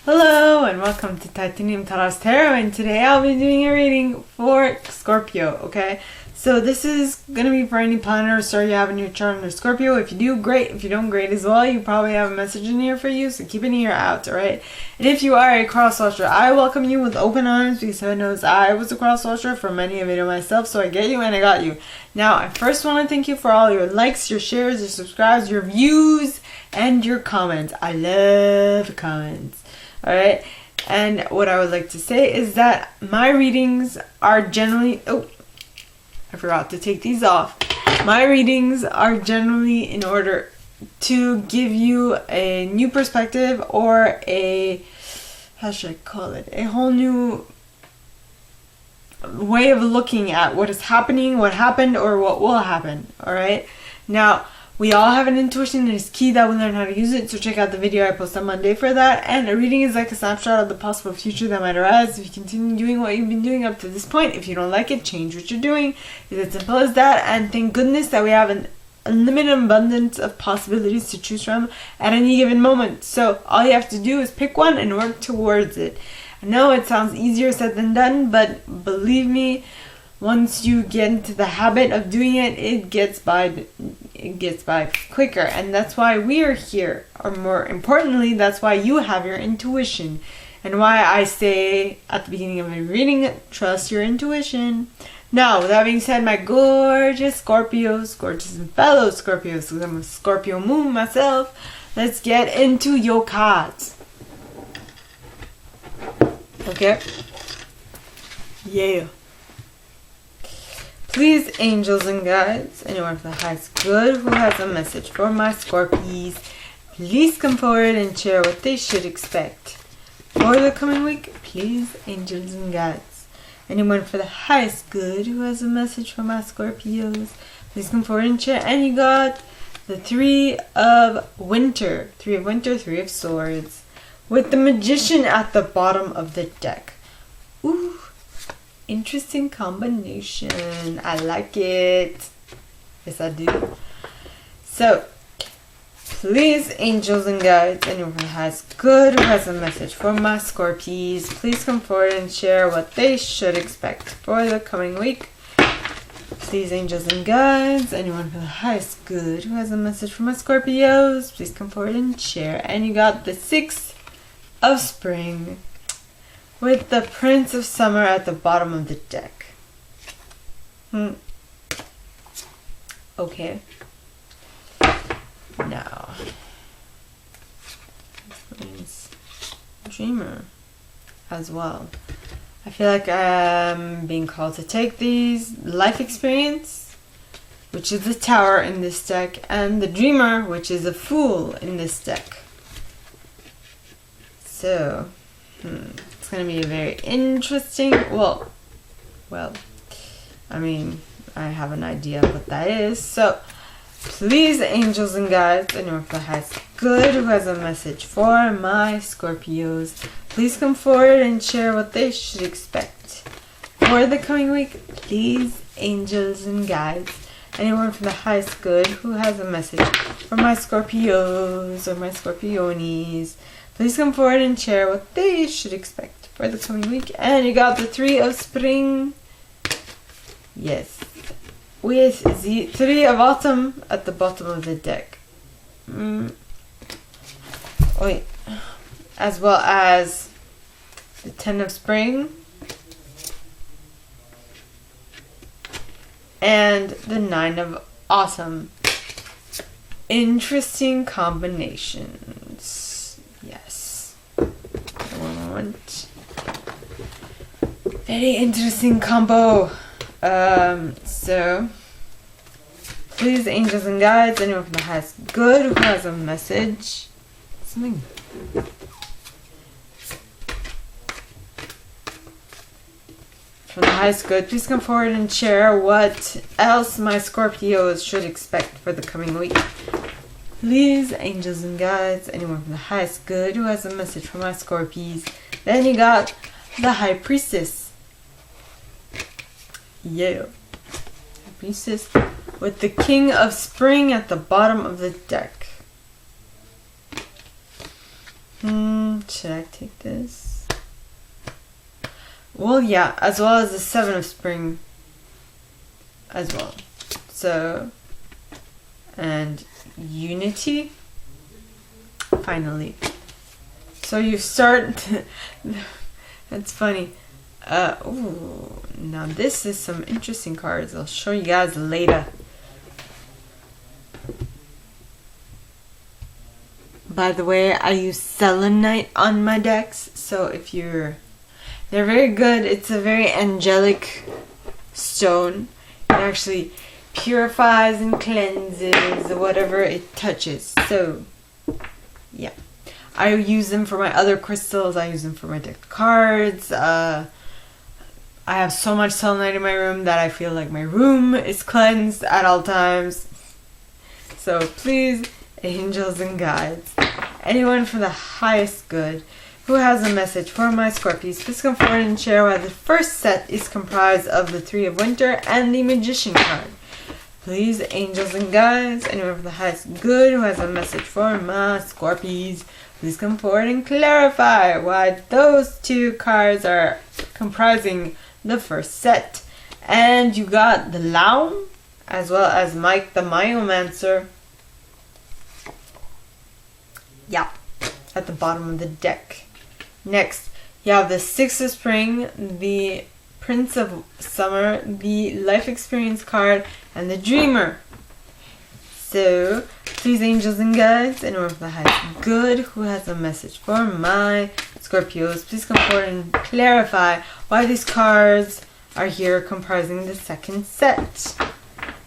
Hello and welcome to Titanium Tarot's Tarot, and today I'll be doing a reading for Scorpio, okay? So this is going to be for any planet or star you have in your chart under Scorpio. If you do, great. If you don't, great as well. You probably have a message in here for you, so keep an ear out, alright? And if you are a cross-watcher, I welcome you with open arms because heaven knows I was a cross-watcher for many a video myself, so I get you and I got you. Now, I first want to thank you for all your likes, your shares, your subscribes, your views, and your comments. I love comments. Alright, and what I would like to say is that my readings are generally, I forgot to take these off. My readings are generally in order to give you a new perspective or a, how should I call it, a whole new way of looking at what is happening, what happened, or what will happen. Alright, now we all have an intuition, and it's key that we learn how to use it, so check out the video I post on Monday for that. And a reading is like a snapshot of the possible future that might arise if you continue doing what you've been doing up to this point. If you don't like it, change what you're doing. It's as simple as that, and thank goodness that we have an unlimited abundance of possibilities to choose from at any given moment. So all you have to do is pick one and work towards it. I know it sounds easier said than done, but believe me, once you get into the habit of doing it, it gets by quicker. And that's why we are here, or more importantly, that's why you have your intuition, and why I say at the beginning of a reading, trust your intuition. Now, with that being said, my gorgeous Scorpios, gorgeous and fellow Scorpios, because I'm a Scorpio moon myself, let's get into your cards. Okay? Yeah. Please, angels and guides, anyone from the highest good who has a message for my Scorpies, please come forward and share what they should expect for the coming week. Please, angels and guides, anyone for the highest good who has a message for my Scorpios, please come forward and share. And you got the Three of Winter, Three of Swords, with the Magician at the bottom of the deck. Ooh. Interesting combination. I like it. Yes, I do. So, please, angels and guides, anyone from the highest good who has a message for my Scorpies, please come forward and share what they should expect for the coming week. Please, angels and guides, anyone from the highest good who has a message for my Scorpios, please come forward and share. And you got the Six of Spring, with the Prince of Summer at the bottom of the deck. Okay. Now, this means Dreamer as well. I feel like I'm being called to take these. Life Experience, which is the Tower in this deck, and the Dreamer, which is a Fool in this deck. So, it's going to be a very interesting, well, I mean, I have an idea of what that is. So, please, angels and guides, anyone for the highest good who has a message for my Scorpios, please come forward and share what they should expect for the coming week. Please, angels and guides, anyone from the highest good who has a message for my Scorpios or my Scorpionis, please come forward and share what they should expect for the coming week. And you got the Three of Spring. Yes. With the Three of Autumn at the bottom of the deck. Wait. As well as the Ten of Spring. And the Nine of Autumn. Interesting combinations. Yes. One moment. Very interesting combo. So, please, angels and guides, anyone from the highest good who has a message. Something. From the highest good, please come forward and share what else my Scorpios should expect for the coming week. Please, angels and guides, anyone from the highest good who has a message for my Scorpies. Then you got the High Priestess. Yeah. High Priestess with the King of Spring at the bottom of the deck. Should I take this? Well, yeah, as well as the Seven of Spring as well. So, and Unity, finally. So you start, that's funny. Ooh, now this is some interesting cards. I'll show you guys later. By the way, I use selenite on my decks, so if they're very good. It's a very angelic stone. It actually purifies and cleanses whatever it touches. So, yeah. I use them for my other crystals. I use them for my deck cards. I have so much selenite in my room that I feel like my room is cleansed at all times. So please, angels and guides, anyone for the highest good who has a message for my Scorpios, please come forward and share why the first set is comprised of the Three of Winter and the Magician card. Please, angels and guides, anyone for the highest good who has a message for my Scorpios, please come forward and clarify why those two cards are comprising the first set. And you got the Lao, as well as Mike the Myomancer. Yeah, at the bottom of the deck. Next, you have the Six of Spring, the Prince of Summer, the Life Experience card, and the Dreamer. So, please, angels and guides, anyone for the highest good who has a message for my Scorpios, please come forward and clarify why these cards are here comprising the second set.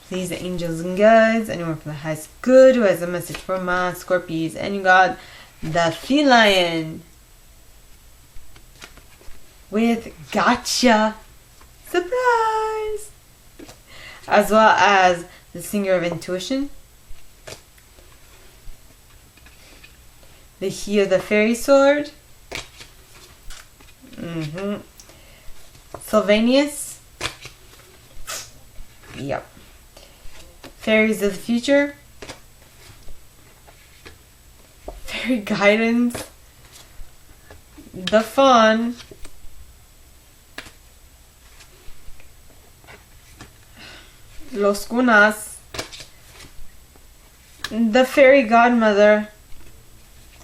Please, angels and guides, anyone for the highest good who has a message for my Scorpios. And you got the Feline with Gotcha, surprise, as well as the Singer of Intuition, the He of the Fairy Sword, Sylvanus, yep, Fairies of the Future, Fairy Guidance, the Fawn, Los Gunas, the Fairy Godmother,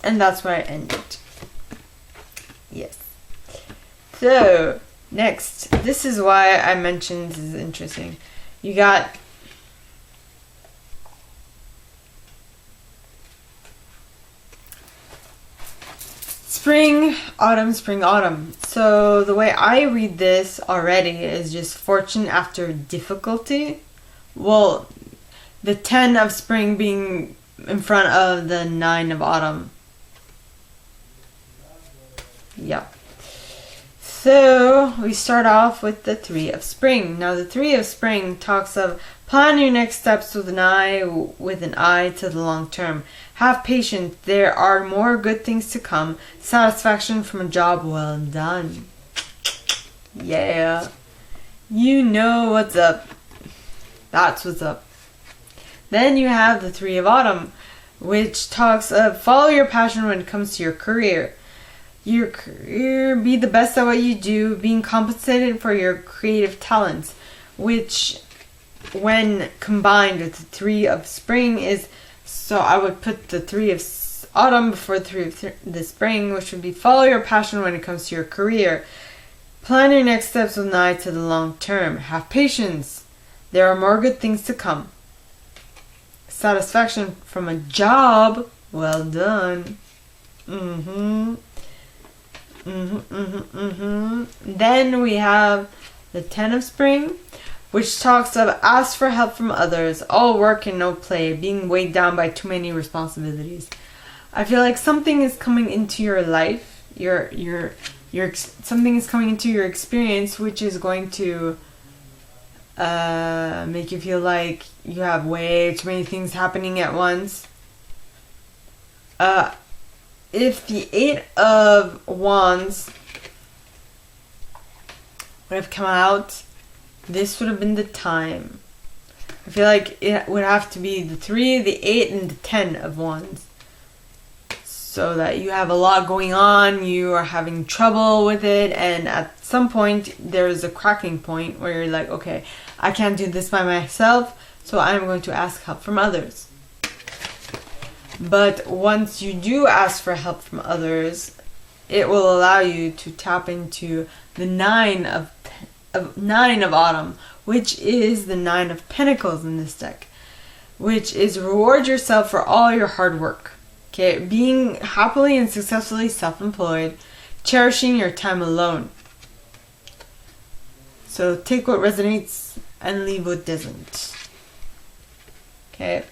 and that's where I ended. Yes. So, next, this is why I mentioned this is interesting. You got spring, autumn. So the way I read this already is just fortune after difficulty. Well, the 10 of spring being in front of the 9 of autumn. Yeah. So we start off with the 3 of spring. Now the 3 of spring talks of plan your next steps with an eye to the long term. Have patience. There are more good things to come. Satisfaction from a job well done. Yeah. You know what's up. That's what's up. Then you have the 3 of autumn, which talks of follow your passion when it comes to your career. Your career, be the best at what you do, being compensated for your creative talents, which when combined with the 3 of spring is, so I would put the 3 of autumn before the 3 of the spring, which would be follow your passion when it comes to your career. Plan your next steps with an eye to the long term. Have patience. There are more good things to come. Satisfaction from a job well done. Then we have the 10 of spring, which talks of ask for help from others, all work and no play, being weighed down by too many responsibilities. I feel like something is coming into your life, something is coming into your experience, which is going to make you feel like you have way too many things happening at once. If the 8 of Wands would have come out, this would have been the time. I feel like it would have to be the 3, the 8, and the 10 of Wands. so that you have a lot going on, you are having trouble with it, and at some point there's a cracking point where you're like, okay, I can't do this by myself, so I'm going to ask help from others. But once you do ask for help from others, it will allow you to tap into the nine of autumn, which is the 9 of pentacles in this deck, which is reward yourself for all your hard work. Okay, being happily and successfully self-employed, cherishing your time alone. So take what resonates and leave what doesn't. Okay.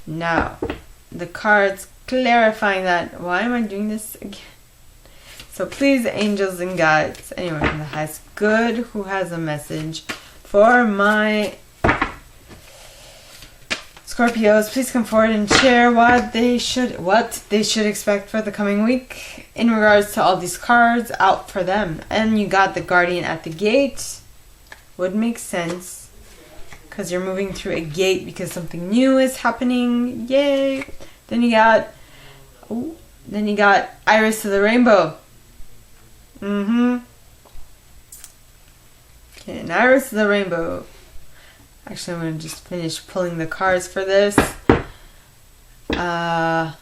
Now, the cards clarifying that. Why am I doing this again? So please, angels and guides, anyone from the highest good who has a message for my Scorpios, please come forward and share what they should expect for the coming week in regards to all these cards out for them. And you got the Guardian at the gate. Would make sense because you're moving through a gate because something new is happening. Yay! Then you got Iris of the Rainbow. Okay, and Iris of the Rainbow. Actually, I'm going to just finish pulling the cards for this. Alright.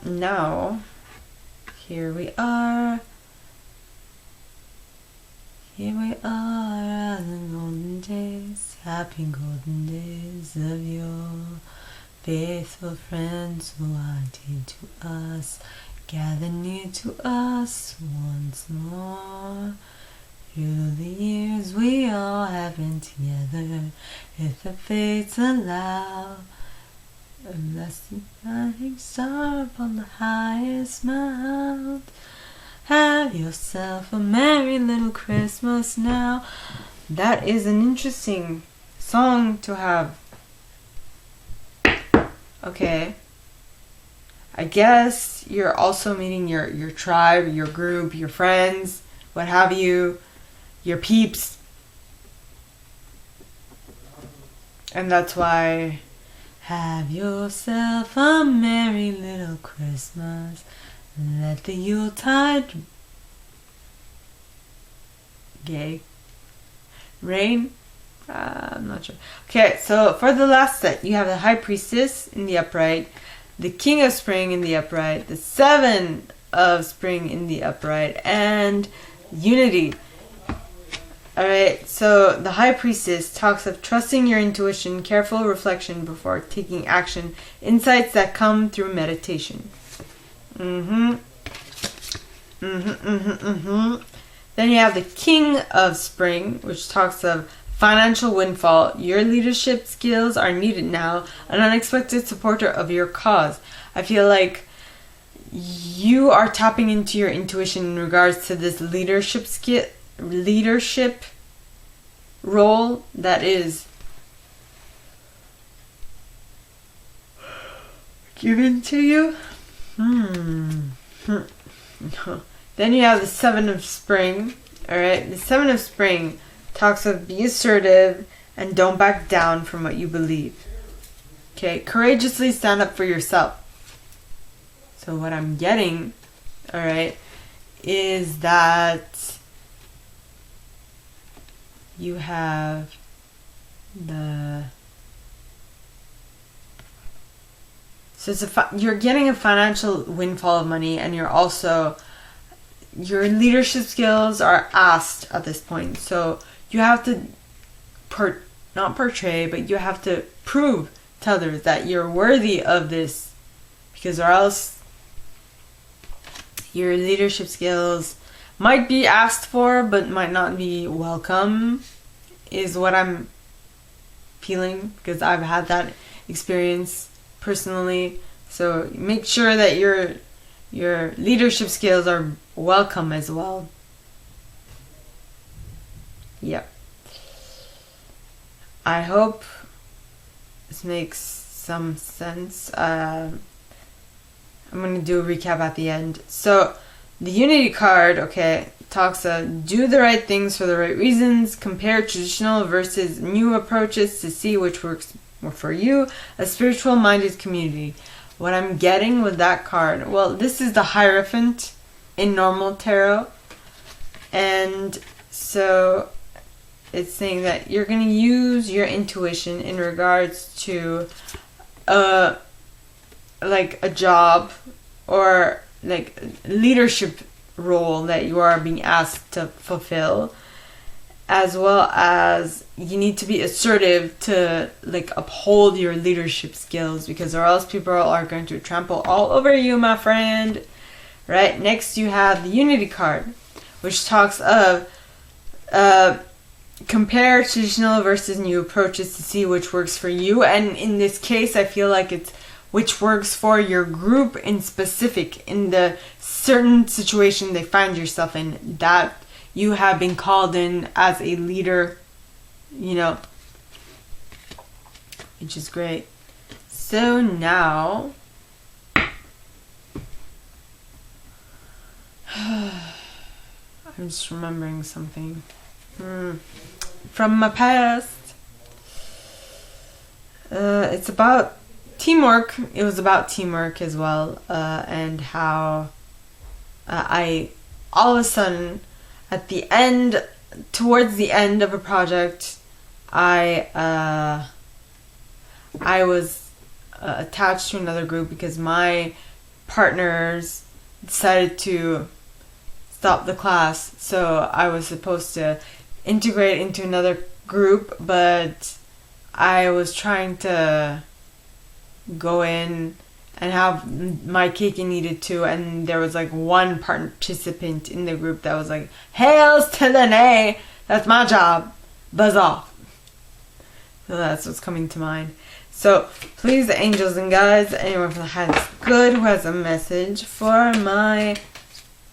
Now, here we are. Here we are in the golden days, happy golden days of your faithful friends who are dear to us, gather near to us once more. Through the years we all have been together, if the fates allow. A blessed shining star upon the highest mount. Have yourself a merry little Christmas now. That is an interesting song to have. Okay. I guess you're also meeting your tribe, your group, your friends, what have you, your peeps. And that's why have yourself a merry little Christmas. Let the Yuletide rain. I'm not sure. Okay, so for the last set, you have the High Priestess in the upright, the King of Spring in the upright, the 7 of Spring in the upright, and Unity. Alright, so the High Priestess talks of trusting your intuition, careful reflection before taking action, insights that come through meditation. Then you have the King of Spring, which talks of financial windfall. Your leadership skills are needed now. An unexpected supporter of your cause. I feel like you are tapping into your intuition in regards to this leadership role that is given to you. Then you have the 7 of Spring. Alright, the 7 of Spring talks of be assertive and don't back down from what you believe. Okay, courageously stand up for yourself. So what I'm getting, alright, is that you have you're getting a financial windfall of money, and you're also, your leadership skills are asked at this point. So you have to not portray, but you have to prove to others that you're worthy of this, because or else your leadership skills might be asked for but might not be welcome, is what I'm feeling, because I've had that experience personally. So make sure that your leadership skills are welcome as well. Yep. I hope this makes some sense. I'm going to do a recap at the end. So the Unity card, okay, talks of do the right things for the right reasons, compare traditional versus new approaches to see which works more for you, a spiritual minded community. What I'm getting with that card, well, this is the Hierophant in normal tarot, and so it's saying that you're going to use your intuition in regards to like a job or like leadership role that you are being asked to fulfill, as well as you need to be assertive to like uphold your leadership skills, because or else people are going to trample all over you, my friend. Right, next you have the Unity card, which talks of compare traditional versus new approaches to see which works for you. And in this case, I feel like it's which works for your group in specific, in the certain situation they find yourself in, that you have been called in as a leader, you know, which is great. So now I'm just remembering something from my past. It's about teamwork. It was about teamwork as well, and how I all of a sudden at the end, towards the end of a project, I was attached to another group because my partners decided to stop the class, so I was supposed to integrate into another group, but I was trying to go in and have my cake and eat it too, and there was like one participant in the group that was like, "Hails to the nay, that's my job, buzz off." So that's what's coming to mind. So please, angels and guides, anyone from the highest good who has a message for my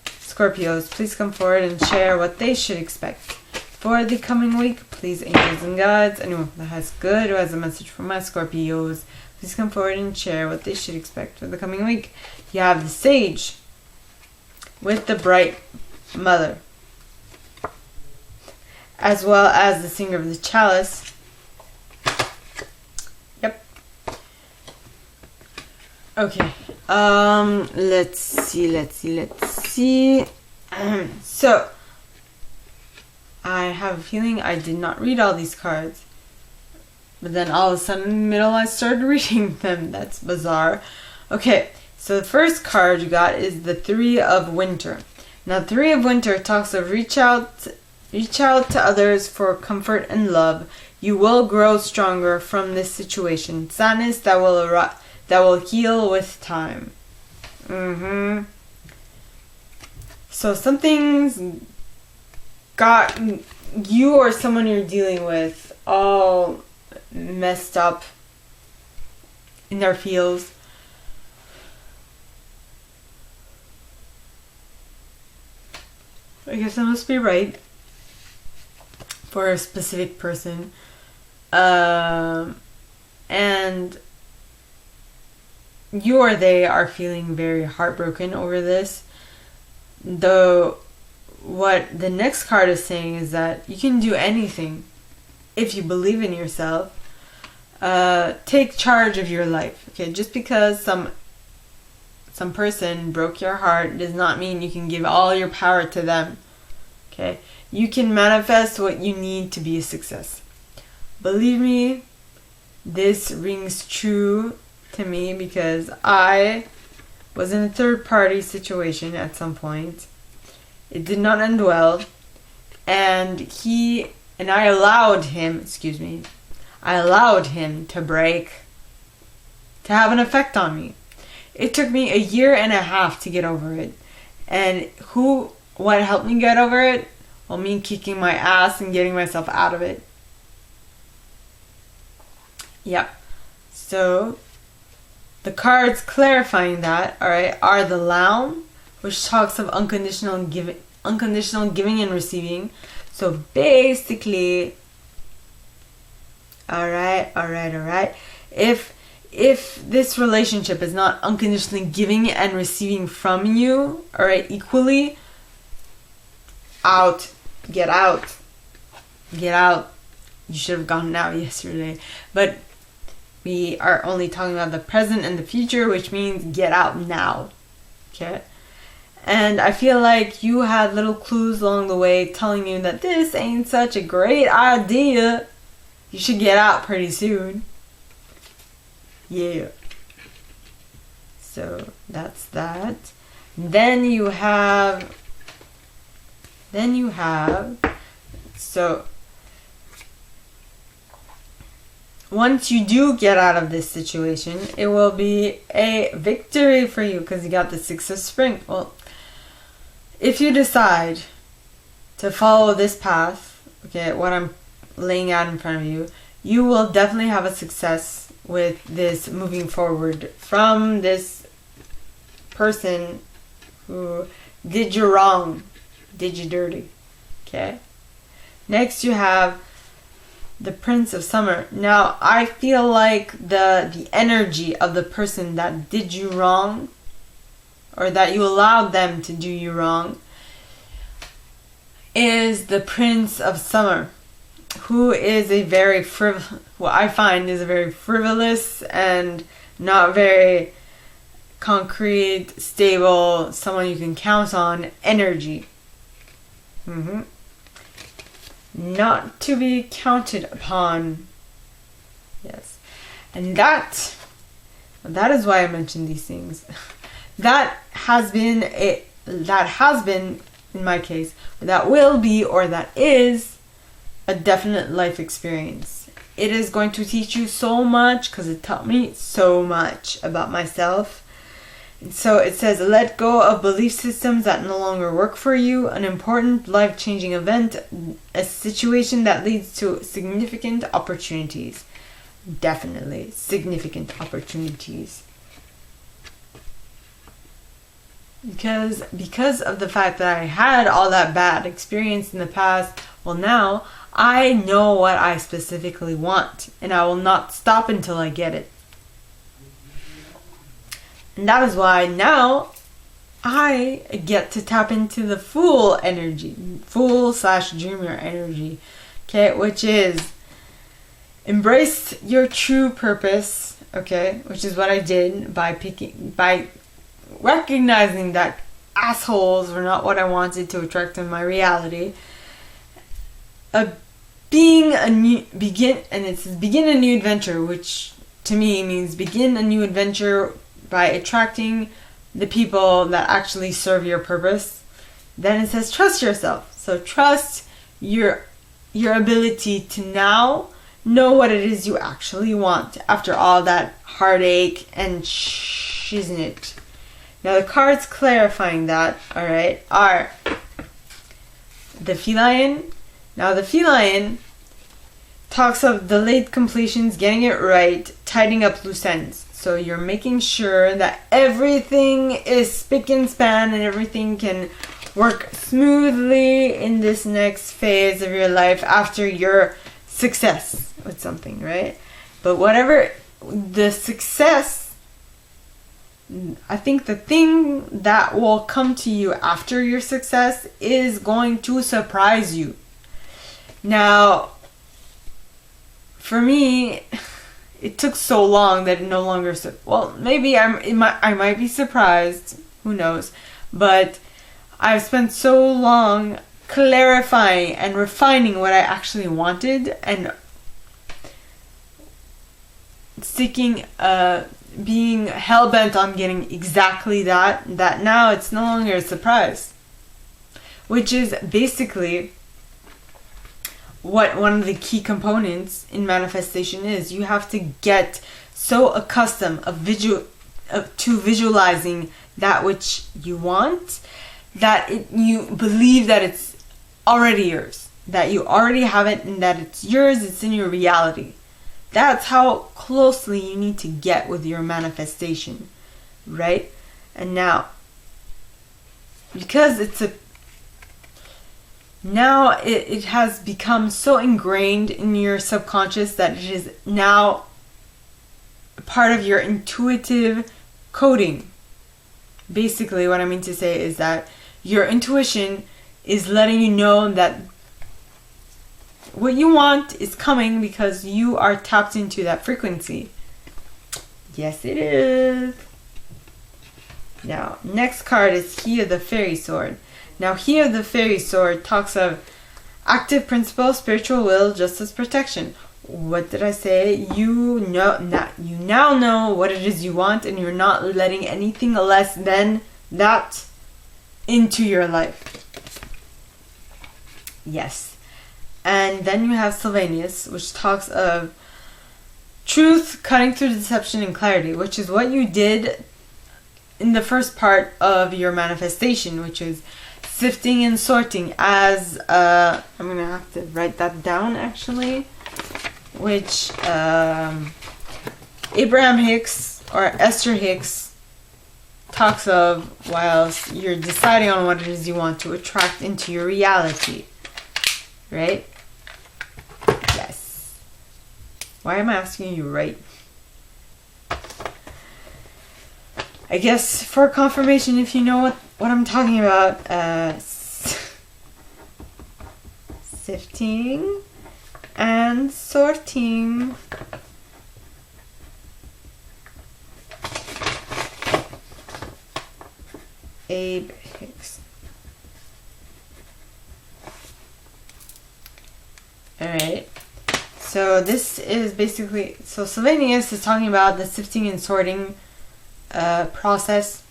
Scorpios, please come forward and share what they should expect for the coming week. Please, angels and guides, anyone from the highest good who has a message for my Scorpios, please come forward and share what they should expect for the coming week. You have the Sage with the Bright Mother, as well as the Singer of the Chalice. Yep. Okay. Let's see. So, I have a feeling I did not read all these cards. But then all of a sudden in the middle I started reading them. That's bizarre. Okay, so the first card you got is the Three of Winter. Now, Three of Winter talks of reach out to others for comfort and love. You will grow stronger from this situation. Sadness that will heal with time. So something's got you or someone you're dealing with all messed up in their fields. I guess I must be right for a specific person. And you or they are feeling very heartbroken over this. Though what the next card is saying is that you can do anything if you believe in yourself. Take charge of your life. Okay, just because some person broke your heart does not mean you can give all your power to them. Okay, you can manifest what you need to be a success. Believe me, this rings true to me because I was in a third party situation at some point. It did not end well, and I allowed him to break, to have an effect on me. It took me 1.5 years to get over it. And what helped me get over it? Well, me kicking my ass and getting myself out of it. Yep. So, the cards clarifying that, alright, are the Loum, which talks of unconditional giving and receiving. So basically, alright. If this relationship is not unconditionally giving and receiving from you, alright, equally, out. Get out. Get out. You should have gone out yesterday. But we are only talking about the present and the future, which means get out now. Okay? And I feel like you had little clues along the way telling you that this ain't such a great idea. You should get out pretty soon. Yeah. So that's that. Then you have, so once you do get out of this situation, it will be a victory for you because you got the Six of Spring. Well, if you decide to follow this path, okay, what I'm laying out in front of you, you will definitely have a success with this moving forward from this person who did you wrong, did you dirty. Okay? Next you have the Prince of Summer. Now, I feel like the energy of the person that did you wrong, or that you allowed them to do you wrong, is the Prince of Summer, who is a very what I find is a very frivolous and not very concrete, stable, someone you can count on energy. Not to be counted upon. Yes. And that is why I mentioned these things. That has been in my case, that will be, or that is a definite life experience. It is going to teach you so much because it taught me so much about myself. And so it says, let go of belief systems that no longer work for you, an important life-changing event, a situation that leads to significant opportunities. Definitely significant opportunities. Because of the fact that I had all that bad experience in the past, well, now I know what I specifically want, and I will not stop until I get it. And that is why now I get to tap into the Fool energy, Fool/Dreamer energy, okay, which is embrace your true purpose, okay, which is what I did by recognizing that assholes were not what I wanted to attract in my reality. Begin a new adventure, which to me means begin a new adventure by attracting the people that actually serve your purpose. Then it says trust yourself. So trust your ability to now know what it is you actually want after all that heartache and isn't it? Now the cards clarifying that, alright, are the Feline. Now the Feline talks of delayed completions, getting it right, tidying up loose ends. So you're making sure that everything is spick and span and everything can work smoothly in this next phase of your life after your success with something, right? But whatever the success, I think the thing that will come to you after your success is going to surprise you. Now, for me, it took so long that it no longer... Well, maybe I might be surprised. Who knows? But I've spent so long clarifying and refining what I actually wanted and seeking, being hell-bent on getting exactly that now it's no longer a surprise. Which is basically what one of the key components in manifestation is. You have to get so accustomed to visualizing that which you want that you believe that it's already yours, that you already have it and that it's yours, it's in your reality. That's how closely you need to get with your manifestation, right? And now, because it has become so ingrained in your subconscious that it is now part of your intuitive coding. Basically, what I mean to say is that your intuition is letting you know that what you want is coming because you are tapped into that frequency. Yes, it is. Now, next card is He of the Fairy Sword. Now, He of the Fairy Sword talks of active principle, spiritual will, justice, protection. What did I say? You now know what it is you want, and you're not letting anything less than that into your life. Yes. And then you have Sylvanus, which talks of truth cutting through deception and clarity, which is what you did in the first part of your manifestation, which is sifting and sorting. As I'm gonna have to write that down actually, which Abraham Hicks or Esther Hicks talks of whilst you're deciding on what it is you want to attract into your reality, right? Yes. Why am I asking you, right? I guess for confirmation, if you know what I'm talking about, sifting and sorting. Abe Hicks. Alright. So this is basically, so Sylvanus is talking about the sifting and sorting process,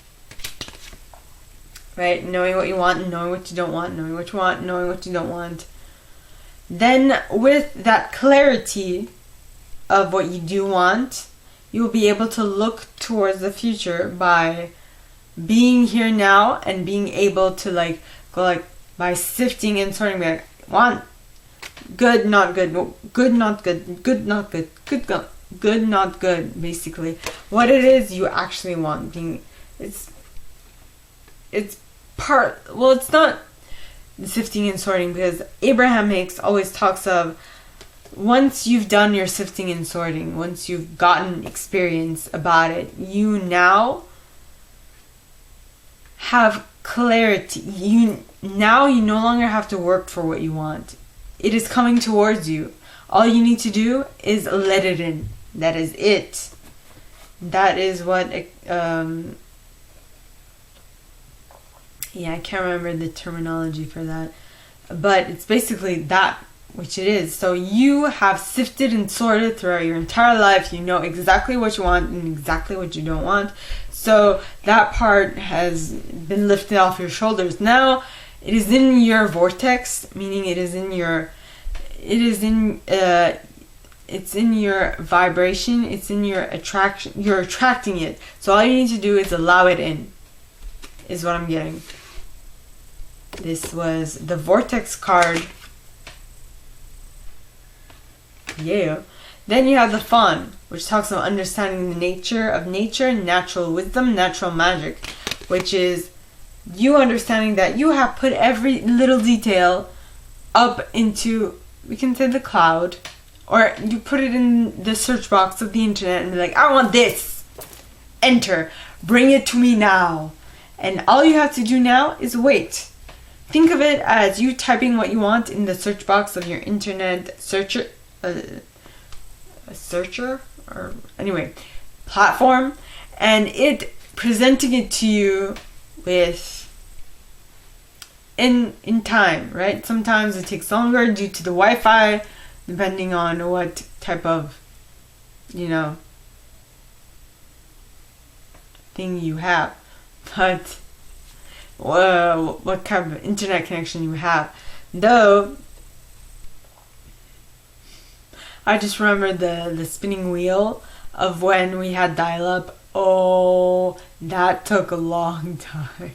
right? Knowing what you want, knowing what you don't want, knowing what you want, knowing what you don't want. Then with that clarity of what you do want, you'll be able to look towards the future by being here now and being able to go by sifting and sorting, like, want, good, not good, good, not good, good, not good, good, not good, basically. What it is you actually want. It's not sifting and sorting, because Abraham Hicks always talks of once you've done your sifting and sorting, once you've gotten experience about it, you now have clarity. You no longer have to work for what you want. It is coming towards you. All you need to do is let it in. That is it. That is what I can't remember the terminology for that, but it's basically that which it is. So you have sifted and sorted throughout your entire life. You know exactly what you want and exactly what you don't want. So that part has been lifted off your shoulders. Now it is in your vortex, meaning it's in your vibration, it's in your attraction, you're attracting it. So all you need to do is allow it in, is what I'm getting. This was the vortex card. Yeah. Then you have the fawn, which talks about understanding the nature of nature, natural wisdom, natural magic, which is you understanding that you have put every little detail up into, we can say, the cloud, or you put it in the search box of the internet and be like, I want this. Enter. Bring it to me now. And all you have to do now is wait. Think of it as you typing what you want in the search box of your internet searcher, platform, and it presenting it to you with in time, right? Sometimes it takes longer due to the Wi-Fi, depending on what type of, thing you have, but what kind of internet connection you have. Though I just remember the spinning wheel of when we had dial-up. Oh, that took a long time.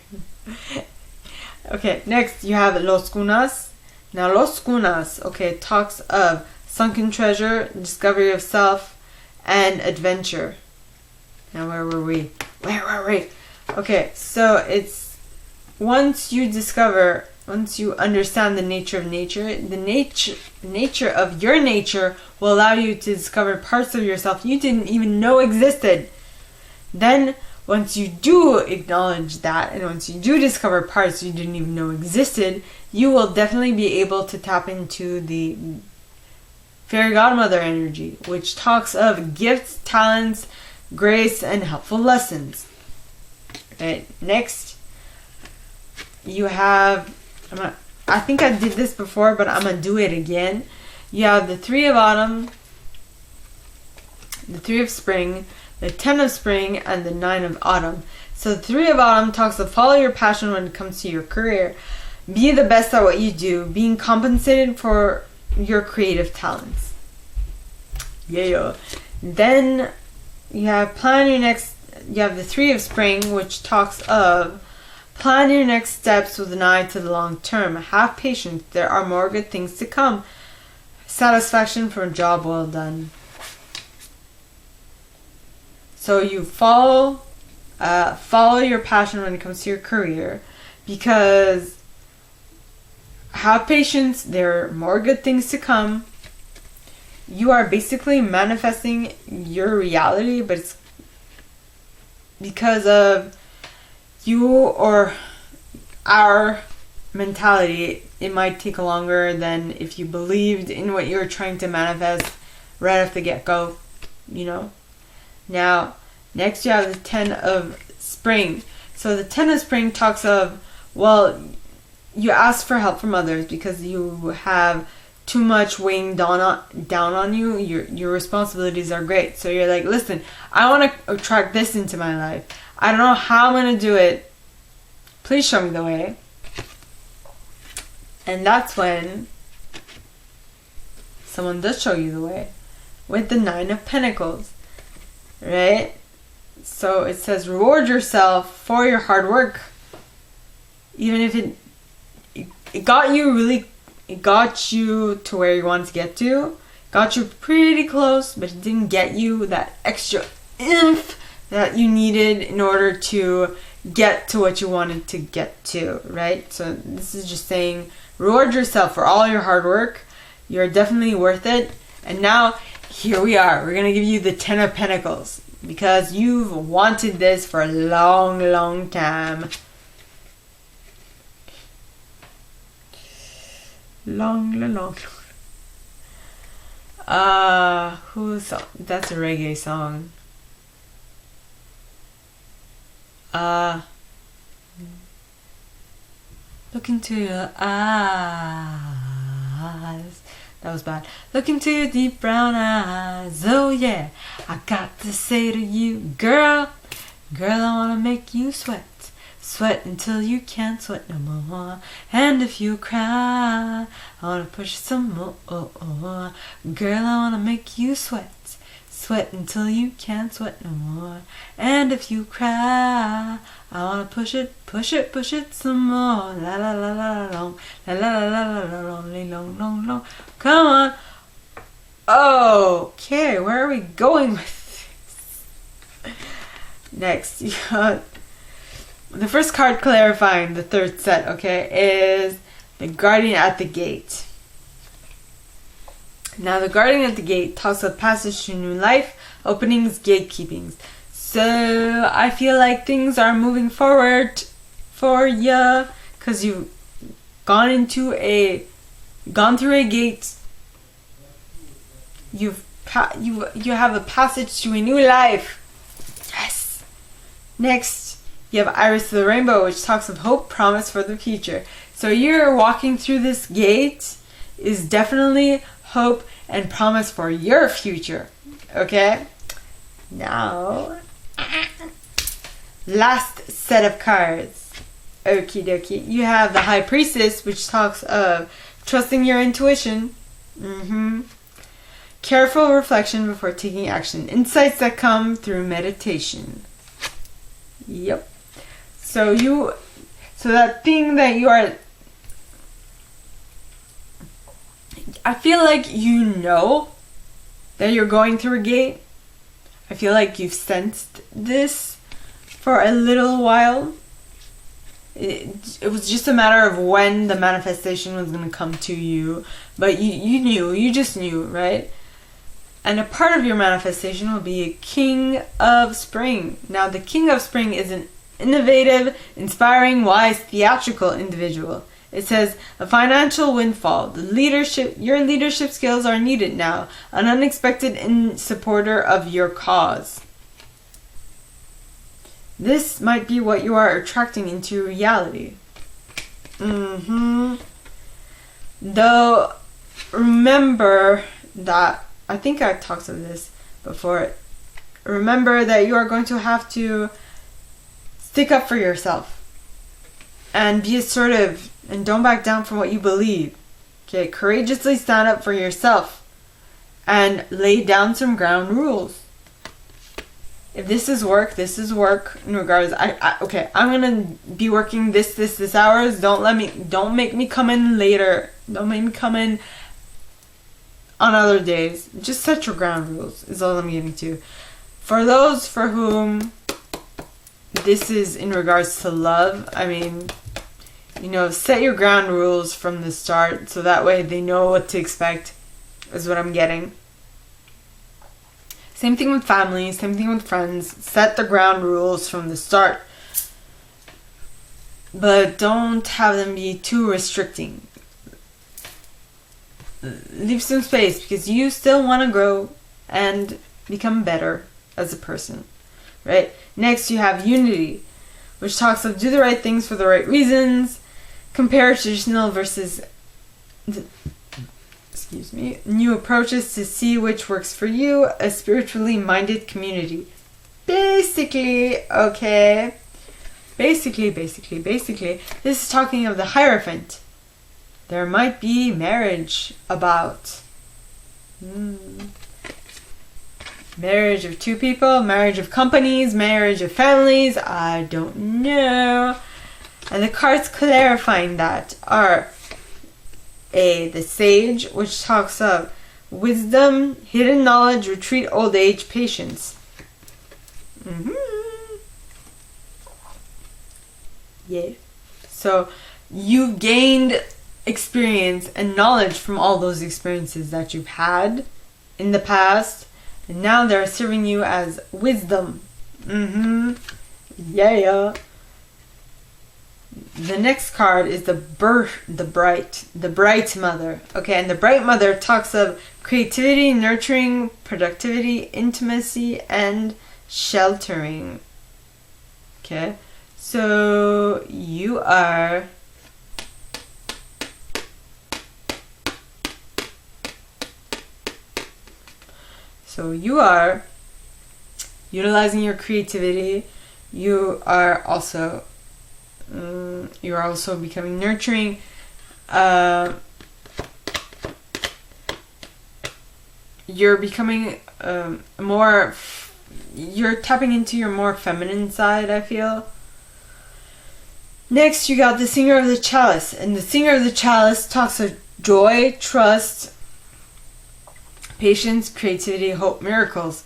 Okay, next you have Los Cunas. Now Los Cunas, talks of sunken treasure, discovery of self, and adventure. Now where were we? Okay, so it's once you understand the nature of nature, the nature of your nature will allow you to discover parts of yourself you didn't even know existed. Then once you do acknowledge that, and once you do discover parts you didn't even know existed, you will definitely be able to tap into the fairy godmother energy, which talks of gifts, talents, grace, and helpful lessons. Right, next you have, I think I did this before, but I'm gonna do it again. You have the 3 of autumn, the 3 of spring, the 10 of spring, and the 9 of autumn. So the 3 of autumn talks of follow your passion when it comes to your career. Be the best at what you do, being compensated for your creative talents. Yeah. Then you have you have the 3 of spring, which talks of plan your next steps with an eye to the long term. Have patience. There are more good things to come. Satisfaction for a job well done. So you follow your passion when it comes to your career, because have patience. There are more good things to come. You are basically manifesting your reality, but it's because of you or our mentality. It might take longer than if you believed in what you're trying to manifest right off the get-go, Now, next you have the 10 of spring. So the 10 of spring talks of, well, you ask for help from others because you have too much weighing down on you. Your responsibilities are great. So you're like, listen, I want to attract this into my life. I don't know how I'm going to do it. Please show me the way. And that's when someone does show you the way with the 9 of pentacles, right? So it says reward yourself for your hard work. Even if it got you to where you wanted to get to, got you pretty close, but it didn't get you that extra oomph that you needed in order to get to what you wanted to get to, right? So this is just saying reward yourself for all your hard work. You're definitely worth it. And now here we are. We're going to give you the 10 of pentacles because you've wanted this for a long, long time. Long. That's a reggae song. Look into your eyes. That was bad. Look into your deep brown eyes. Oh yeah, I got to say to you, girl, I wanna make you sweat. Sweat until you can't sweat no more. And if you cry, I wanna push some more. Girl, I wanna make you sweat. Sweat until you can't sweat no more. And if you cry, I wanna push it some more. La la la la long, la la la la la long. Come on. Okay, where are we going with this? Next, you got the first card clarifying the third set, okay, is the Guardian at the Gate. Now, the Guardian at the Gate talks of passage to new life, openings, gatekeepings. So, I feel like things are moving forward for ya, because you've gone through a gate. You have a passage to a new life. Yes. Next, you have Iris of the Rainbow, which talks of hope, promise for the future. So you're walking through this gate is definitely hope and promise for your future. Okay? Now, last set of cards. Okie dokie. You have the High Priestess, which talks of trusting your intuition. Careful reflection before taking action. Insights that come through meditation. Yep. So that thing that you are, I feel like you know that you're going through a gate. I feel like you've sensed this for a little while. It was just a matter of when the manifestation was going to come to you. But you just knew, right? And a part of your manifestation will be a king of spring. Now, the king of spring is an innovative, inspiring, wise, theatrical individual. It says, a financial windfall. Your leadership skills are needed now. An unexpected supporter of your cause. This might be what you are attracting into reality. Though, remember that, I think I talked about this before. Remember that you are going to have to stick up for yourself and be assertive and don't back down from what you believe. Okay, courageously stand up for yourself and lay down some ground rules. If this is work, this is work. In regards, okay, I'm gonna be working this hours. Don't make me come in later. Don't make me come in on other days. Just set your ground rules is all I'm getting to. For those for whom this is in regards to love, I mean, you know, set your ground rules from the start so that way they know what to expect, is what I'm getting. Same thing with family, same thing with friends. Set the ground rules from the start. But don't have them be too restricting. Leave some space because you still want to grow and become better as a person, right? Next, you have unity, which talks of do the right things for the right reasons, compare traditional versus new approaches to see which works for you, a spiritually minded community. Basically, this is talking of the Hierophant. There might be marriage about. Marriage of two people, marriage of companies, marriage of families, I don't know. And the cards clarifying that are the Sage, which talks of wisdom, hidden knowledge, retreat, old age, patience. Yeah. So you gained experience and knowledge from all those experiences that you've had in the past. And now they're serving you as wisdom. Yeah. The next card is the bright mother. Okay, and the bright mother talks of creativity, nurturing, productivity, intimacy, and sheltering. Okay, so you are utilizing your creativity. You're also becoming nurturing. You're becoming you're tapping into your more feminine side, I feel. Next, you got the Singer of the Chalice, and the Singer of the Chalice talks of joy, trust, patience, creativity, hope, miracles.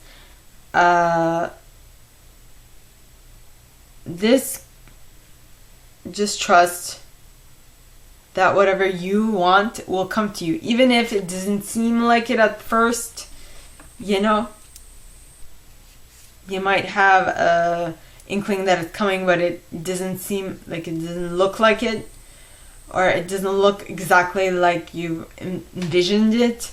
This, just trust that whatever you want will come to you, even if it doesn't seem like it at first. You know, you might have a inkling that it's coming, but it doesn't seem like it, doesn't look like it, or it doesn't look exactly like you envisioned it.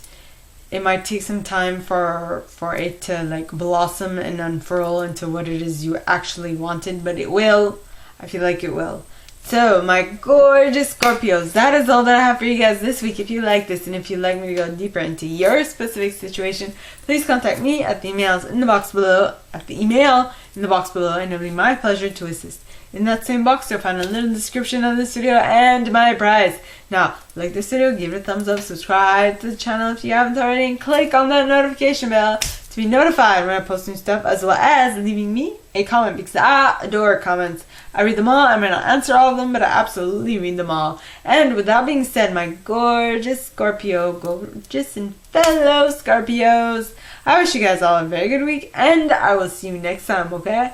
It might take some time for it to like blossom and unfurl into what it is you actually wanted, but it will. I feel like it will. So, my gorgeous Scorpios, that is all that I have for you guys this week. If you like this and if you'd like me to go deeper into your specific situation, please contact me at the email in the box below, and it'll be my pleasure to assist. In that same box, you'll find a little description of this video and my prize. Now, like this video, give it a thumbs up, subscribe to the channel if you haven't already, and click on that notification bell to be notified when I post new stuff, as well as leaving me a comment, because I adore comments. I read them all. I may not answer all of them, but I absolutely read them all. And with that being said, my gorgeous Scorpio, gorgeous and fellow Scorpios, I wish you guys all a very good week, and I will see you next time, okay?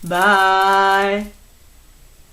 Bye.